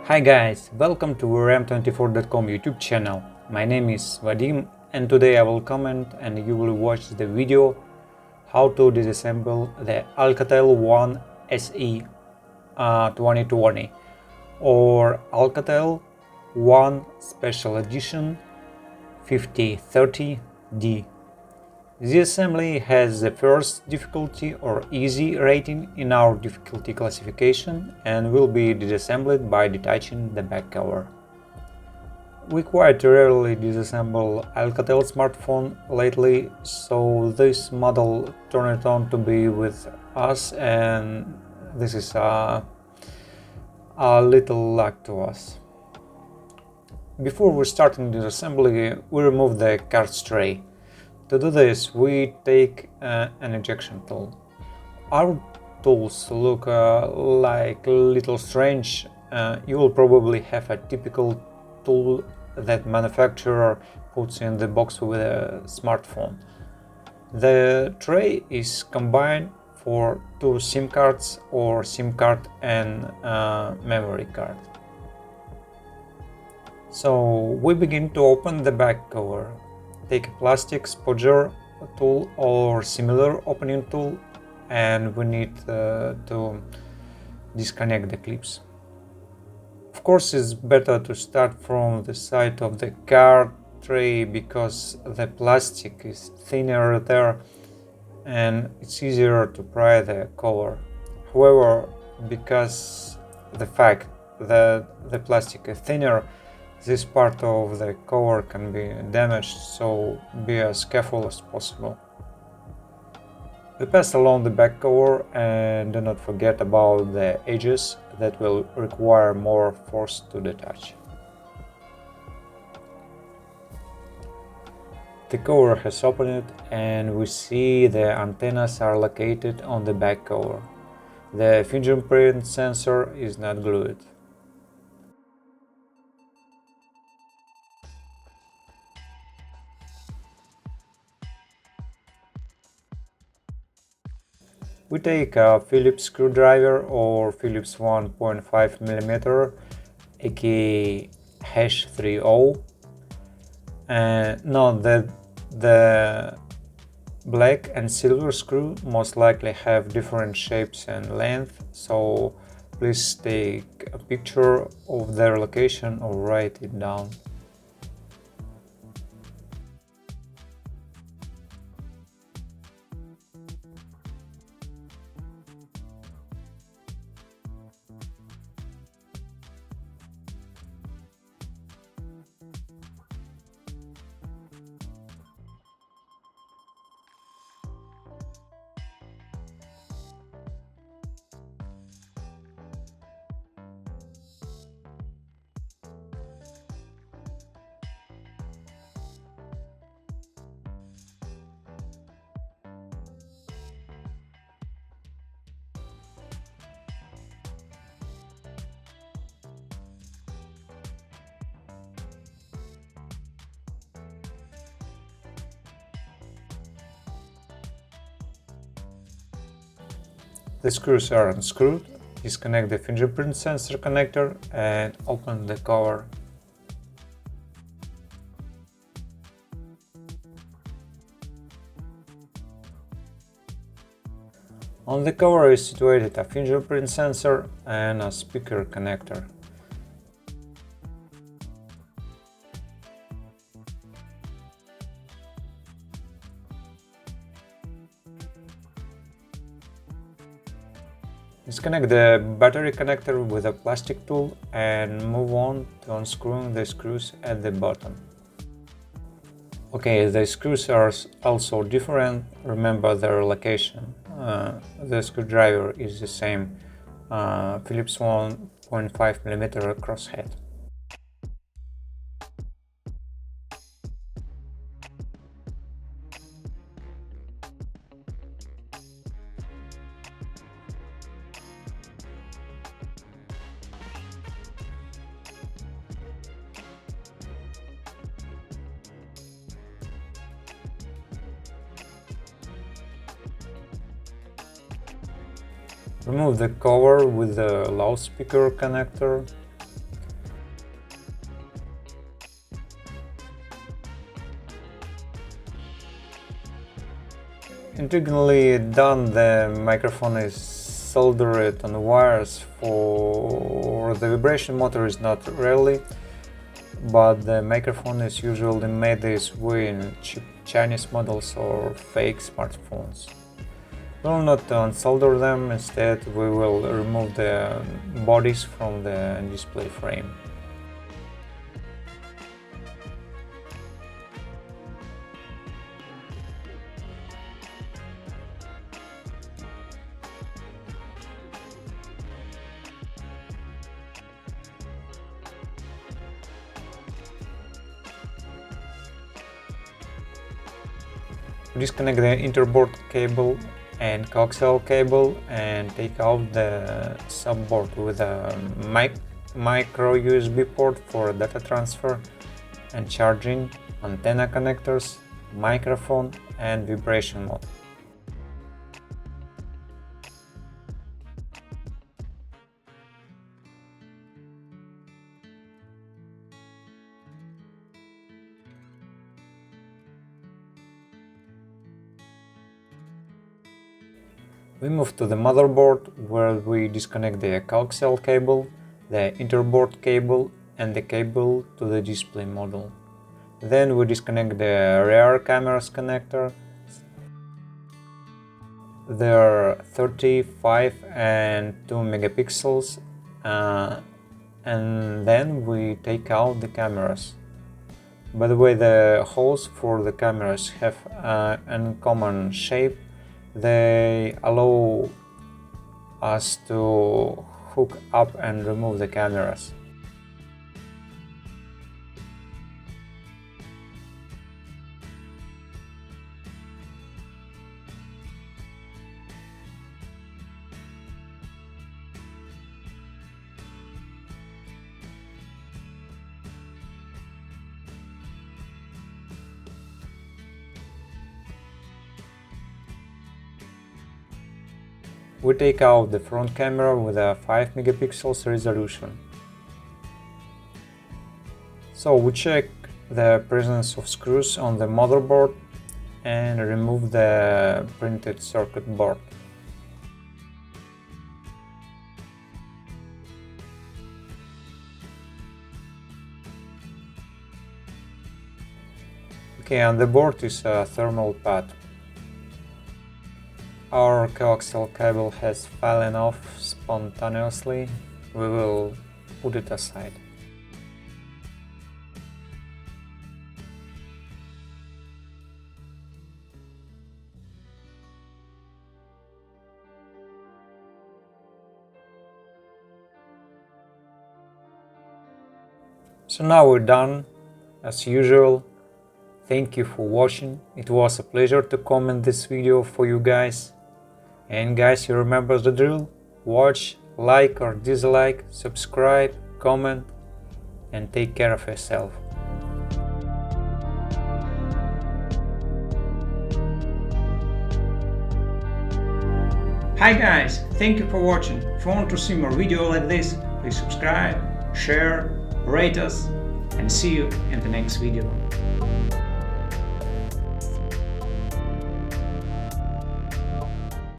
Hi guys, welcome to ram24.com YouTube channel. My name is Vadim and today I will comment and you will watch the video how to disassemble the Alcatel One SE 2020 or Alcatel One Special Edition 5030D. This assembly has the first difficulty or easy rating in our difficulty classification and will be disassembled by detaching the back cover. We quite rarely disassemble Alcatel smartphone lately, so this model turned out to be with us and this is a little luck to us. Before we start disassembly, we remove the card tray. To do this, we take an ejection tool. Our tools look like a little strange. You will probably have a typical tool that manufacturer puts in the box with a smartphone. The tray is combined for two SIM cards or SIM card and memory card. So we begin to open the back cover. Take a plastic spodger tool or similar opening tool and we need to disconnect the clips. Of course, it's better to start from the side of the card tray because the plastic is thinner there and it's easier to pry the cover. However, because the fact that the plastic is thinner, this part of the cover can be damaged, so be as careful as possible. We pass along the back cover and do not forget about the edges that will require more force to detach. The cover has opened and we see the antennas are located on the back cover. The fingerprint sensor is not glued. We take a Phillips screwdriver or Phillips 1.5mm aka #30 and note that the black and silver screw most likely have different shapes and length, so please take a picture of their location or write it down. The screws are unscrewed, disconnect the fingerprint sensor connector and open the cover. On the cover is situated a fingerprint sensor and a speaker connector. Disconnect the battery connector with a plastic tool and move on to unscrewing the screws at the bottom. Okay, the screws are also different, remember their location. The screwdriver is the same, Phillips 1.5mm crosshead. Remove the cover with the loudspeaker connector Intriguingly done, the microphone is soldered on wires for the vibration motor is not really, but the microphone is usually made this way in cheap Chinese models or fake smartphones. We will not unsolder them, instead we will remove the bodies from the display frame. Disconnect the interboard cable and coaxial cable and take out the subboard with a micro USB port for data transfer and charging, antenna connectors, microphone and vibration mode. We move to the motherboard, where we disconnect the coaxial cable, the interboard cable and the cable to the display module. Then we disconnect the rear camera's connector. There are 35 and 2 megapixels, and then we take out the cameras. By the way, the holes for the cameras have an uncommon shape. They allow us to hook up and remove the cameras. We take out the front camera with a 5 megapixels resolution. So we check the presence of screws on the motherboard and remove the printed circuit board. Okay, on the board is a thermal pad. Our coaxial cable has fallen off spontaneously. We will put it aside. So now we're done. As usual, thank you for watching. It was a pleasure to comment this video for you guys. And guys, you remember the drill? Watch, like or dislike, subscribe, comment, and take care of yourself. Hi guys, thank you for watching. If you want to see more videos like this, please subscribe, share, rate us, and see you in the next video.